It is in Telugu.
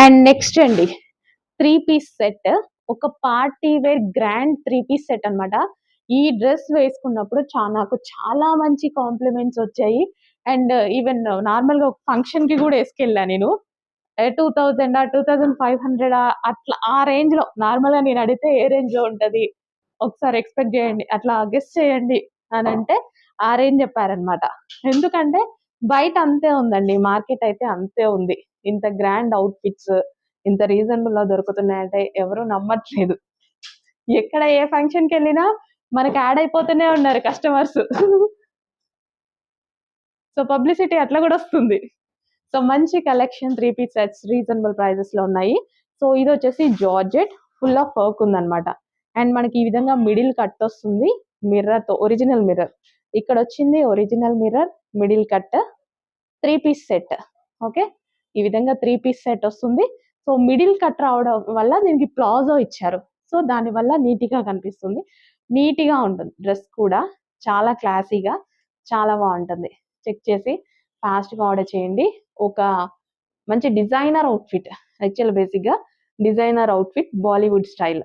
అండ్ నెక్స్ట్ అండి 3 పీస్ సెట్. ఒక party wear grand 3 piece set అన్నమాట. ఈ డ్రెస్ వేసుకున్నప్పుడు నాకు చాలా మంచి కాంప్లిమెంట్స్ వచ్చాయి. అండ్ ఈవెన్ నార్మల్‌గా ఒక ఫంక్షన్‌కి కూడా ఏసుకెళ్ళా నేను. 2000 2500 అట్లా ఆ రేంజ్‌లో నార్మల్‌గా నేను అడిగితే ఏ రేంజ్‌లో ఉంటది? ఒకసారి ఎక్స్‌పెక్ట్ చేయండి. అట్లా గెస్ చేయండి అనంటే ఆ రేంజ్ చెప్పారన్నమాట. ఎందుకంటే బయట అంతే ఉందండి. మార్కెట్ అయితే అంతే ఉంది. ఇంత గ్రాండ్ అవుట్‌ఫిట్స్ ఇంత రీజనబుల్‌లో దొరుకుతున్నాయంటే ఎవరు నమ్మట్లేదు. ఎక్కడ ఏ ఫంక్షన్‌కెళ్ళినా మనకి యాడ్ అయిపోతూనే ఉన్నారు కస్టమర్స్. సో, పబ్లిసిటీ అట్లా గూడా వస్తుంది. సో, మంచి కలెక్షన్ 3 పీస్ సెట్స్ రీజనబుల్ ప్రైజెస్‌లో ఉన్నాయి. సో, ఇదొచ్చేసి జార్జెట్ ఫుల్ ఆఫ్ వర్క్ ఉందన్నమాట. అండ్ మనకి ఈ విధంగా మిడిల్ కట్ వస్తుంది. మిర్రర్‌తో ఒరిజినల్ మిర్రర్. ఇక్కడొచ్చింది original mirror, middle cut 3 piece set. Okay. ఈ విధంగా 3 పీస్ సెట్ వస్తుంది. సో, మిడిల్ కట్ రావడం వల్ల దీనికి ప్లాజో ఇచ్చారు. సో, దానివల్ల నీట్‌గా కనిపిస్తుంది. నీట్‌గా ఉంటుంది. డ్రెస్ కూడా చాలా క్లాసీగా చాలా బావుంటుంది. చెక్ చేసి ఫాస్ట్‌గా ఆర్డర్ చేయండి. ఒక మంచి డిజైనర్ అవుట్‌ఫిట్. యాక్చువల్ బేసిక్‌గా డిజైనర్ అవుట్‌ఫిట్ బాలీవుడ్ స్టైల్.